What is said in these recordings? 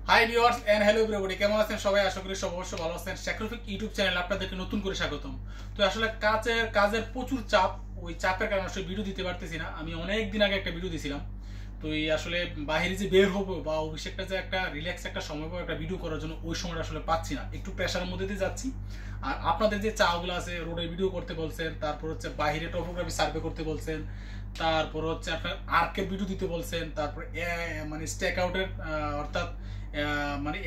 High viewers and hello everybody, কেমন আছেন সবাই? আশা করি সবাই অবশ্যই ভালো আছেন। শেখরফিক ইউটিউব চ্যানেল আপনাদেরকে নতুন করে স্বাগতম। তো আসলে কাজের প্রচুর চাপ, ওই চাপের কারণে আসলে ভিডিও দিতে পারতেছি না। আমি অনেক দিন আগে একটা ভিডিও দিয়েছিলাম, তো এই আসলে বাইরে যে বের হবো বা অভিষেকটা যে একটা রিল্যাক্স একটা সময় পাবো একটা ভিডিও করার জন্য, ওই সময়টা আসলে পাচ্ছি না, একটু প্রেশারের মধ্যে দিয়ে যাচ্ছি। আর আপনাদের যে চাওগুলো আছে, রোডে ভিডিও করতে বলছেন, তারপর হচ্ছে বাইরে টপোগ্রাফি সার্ভে করতে বলছেন, তারপর হচ্ছে আপনার আর্কের ভিডিও দিতে বলছেন, তারপর মানে স্টেক আউটের অর্থাৎ মানে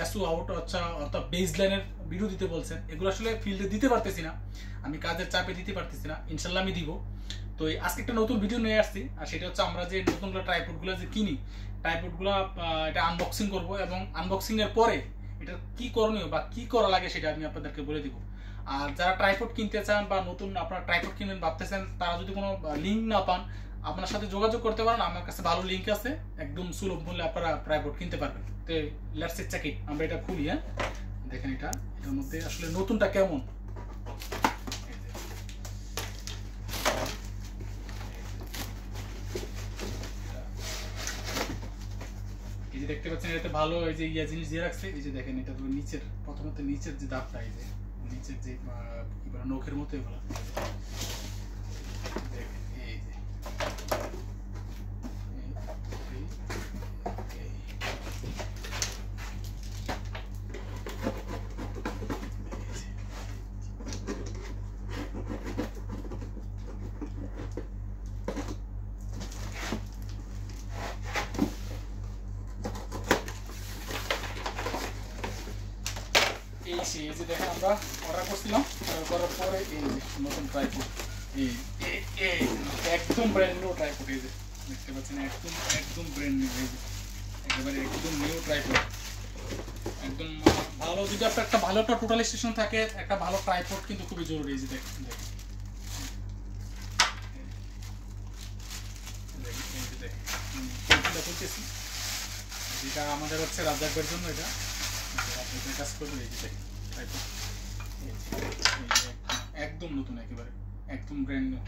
এসও আউট আচ্ছা অর্থাৎ বেস লাইনের ভিডিও দিতে বলছেন। এগুলো আসলে ফিল্ডে দিতে পারতেছি না, আমি কাজের চাপে দিতে পারতেছি না। ইনশাল্লাহ আমি দিব। তো আজকে একটা নতুন ভিডিও নিয়ে আসছি, আর সেটা হচ্ছে আমরা যে নতুন ট্রাইপডগুলো যে কিনি, ট্রাইপডগুলো এটা আনবক্সিং করব, এবং আনবক্সিং এর পরে এটা কি করণীয় বা কি করা লাগে সেটা আমি আপনাদেরকে বলে দিব। আর যারা ট্রাইপড কিনতে চান বা নতুন আপনারা ট্রাইপড কিনবেন ভাবতেছেন, তারা যদি কোনো লিঙ্ক না পান, আপনার সাথে যোগাযোগ করতে পারেন। আমার কাছে ভালো লিঙ্ক আছে, একদম সুলভ মূল্যে আপনারা ট্রাইপড কিনতে পারবেন। তো লেটস চেক ইট। আমরা এটা খুলি। হ্যাঁ, দেখেন এটার মধ্যে আসলে নতুনটা কেমন। এই যে দেখতে পাচ্ছেন, এটাতে ভালো এই যে জিনিস দিয়ে রাখছে। এই যে দেখেন, এটা নিচের প্রথমত নিচের যে দাগটা, এই যে নিচের যে কি বলে নখের মতো এগুলো দেখেন। এই যে এই যে দেখেন, আমরা অর্ডার করছিলাম, অর্ডার করার পরে এই যে নতুন ট্রাইপড, একদম ব্র্যান্ড নিউ ট্রাইপড। এই যে দেখতে পাচ্ছেন, একদম ব্র্যান্ড নিউ, এই যে একেবারে একদম নিউ ট্রাইপড, একদম ভালো। যদি আপনার একটা ভালো একটা টোটাল স্টেশন থাকে, একটা ভালো ট্রাইপড কিন্তু খুবই জরুরি। এই যে দেখেন, যেটা আমাদের হচ্ছে রাজ্জাকের জন্য, এটা কাজ করবে। এই যে দেখেন, একদম নতুন, একেবারে একদম ব্র্যান্ড নিউ।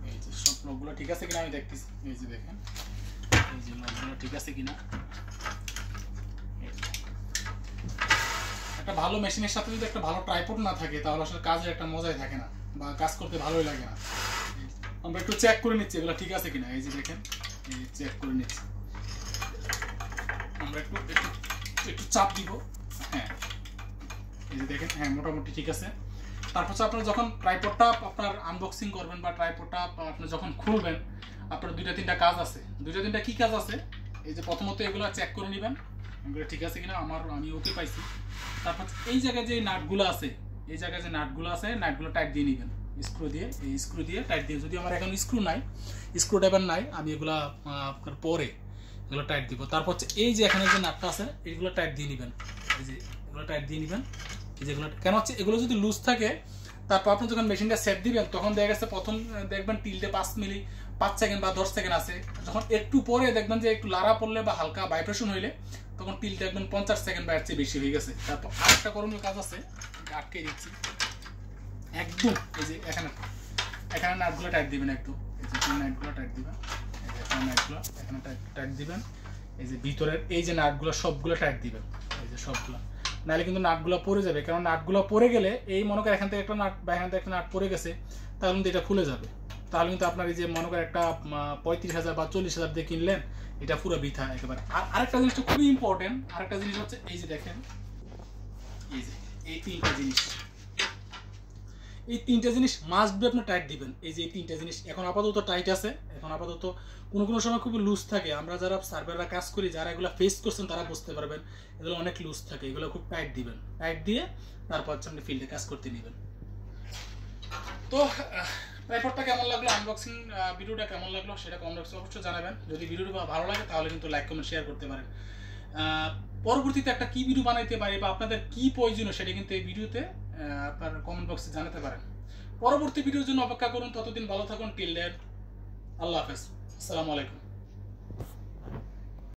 এই যে সব লকগুলো ঠিক আছে কিনা আমি দেখতেছি। এই যে দেখেন, এই যে লকগুলো ঠিক আছে কিনা। একটা ভালো মেশিনের সাথে যদি একটা ভালো ট্রাইপড না থাকে, তাহলে আসলে কাজের একটা মজাই থাকে না, বা কাজ করতে ভালোই লাগে না। আমরা একটু চেক করে নিচ্ছি এগুলো ঠিক আছে কিনা। এই যে দেখেন, এই চেক করে নিচ্ছি আমরা। একটু চাপ দিব। হ্যাঁ, এই যে দেখেন, হ্যাঁ মোটামুটি ঠিক আছে। তারপর আপনারা যখন ট্রাইপডটা আপনার আনবক্সিং করবেন বা ট্রাইপডটা আপনি যখন খুলবেন, আপনার দুইটা তিনটা কাজ আছে। কি কাজ আছে? এই যে প্রথমত এগুলো চেক করে নেবেন, এগুলো ঠিক আছে কিনা। আমি ওকে পাইছি। তারপর এই জায়গায় যে নাটগুলো আছে, নাটগুলো টাইট দিয়ে নেবেন স্ক্রু দিয়ে টাইট দিয়ে। যদি আমার এখন স্ক্রু ড্রাইভার নাই, আমি এগুলা আপনার পরে এগুলো টাইট দিব। তারপর হচ্ছে এই যে এখানে যে নাটটা আছে, এইগুলো টাইট দিয়ে নেবেন। এই যে এগুলো টাইট দিয়ে নেবেন। এই যেগুলো কেন হচ্ছে, এগুলো যদি লুজ থাকে, তারপর আপনি যখন মেশিনটা সেট দিবেন, তখন দেখা গেছে প্রথম দেখবেন টিল্টে 5 সেকেন্ড বা 10 সেকেন্ড আছে। যখন একটু পরে দেখবেন যে একটু লাড়া পড়লে বা হালকা ভাইব্রেশন হইলে, তখন টিল্টে দেখবেন 50 সেকেন্ড বা এর চেয়ে বেশি হয়ে গেছে। তারপর আরেকটা করণীয় কাজ আছে, আটকে দিচ্ছি একদম। এই যে এখানে নাটগুলো টাইট দিবেন একটু। এই যে নাটগুলো টাইট দিবেন, এই যে নাটগুলো এখানে টাইট দিবেন। এই যে ভিতরের এই যে নাটগুলো সবগুলো টাইট দিবেন, এই যে সবগুলো। নাহলে কিন্তু নাটগুলো পড়ে যাবে, কারণ নাটগুলো পড়ে গেলে, এই মনে করেন এখান থেকে একটা নাট বা এখান থেকে একটা নাট পড়ে গেছে, তাহলে কিন্তু এটা খুলে যাবে। তাহলে কিন্তু আপনার এই যে মনে করেন একটা 35,000 বা 40,000 দিয়ে কিনলেন, এটা পুরো বৃথা একেবারে। আর আরেকটা জিনিসটা খুবই ইম্পর্টেন্ট, আরেকটা জিনিস হচ্ছে এই যে দেখেন, এই যে এই তিনটা জিনিস মাস্ট বি আপনি টাইট দিবেন। এই যে এই তিনটা জিনিস এখন আপাতত টাইট আছে। এখন আপাতত কোনো সময় খুবই লুজ থাকে। আমরা যারা সার্ভাররা কাজ করি, যারা এগুলো ফেস করছেন, তারা বুঝতে পারবেন এগুলো অনেক লুজ থাকে। এগুলো খুব টাইট দিবেন, টাইট দিয়ে তারপর হচ্ছে আপনি ফিল্ডে কাজ করতে নেবেন। তো ট্রাইপডটা কেমন লাগলো, আনবক্সিং ভিডিওটা কেমন লাগলো, সেটা কমেন্ট বক্সে অবশ্যই জানাবেন। যদি ভিডিওটা ভালো লাগে, তাহলে কিন্তু লাইক কমেন্ট শেয়ার করতে পারেন। পরবর্তীতে একটা কি ভিডিও বানাইতে পারি বা আপনাদের কি প্রয়োজন, সেটা কিন্তু এই ভিডিওতে আপনার কমেন্ট বক্সে জানাতে পারেন। পরবর্তী ভিডিওর জন্য অপেক্ষা করুন। ততদিন ভালো থাকুন। টিল দেন, আল্লাহ হাফেজ, আসসালামু আলাইকুম।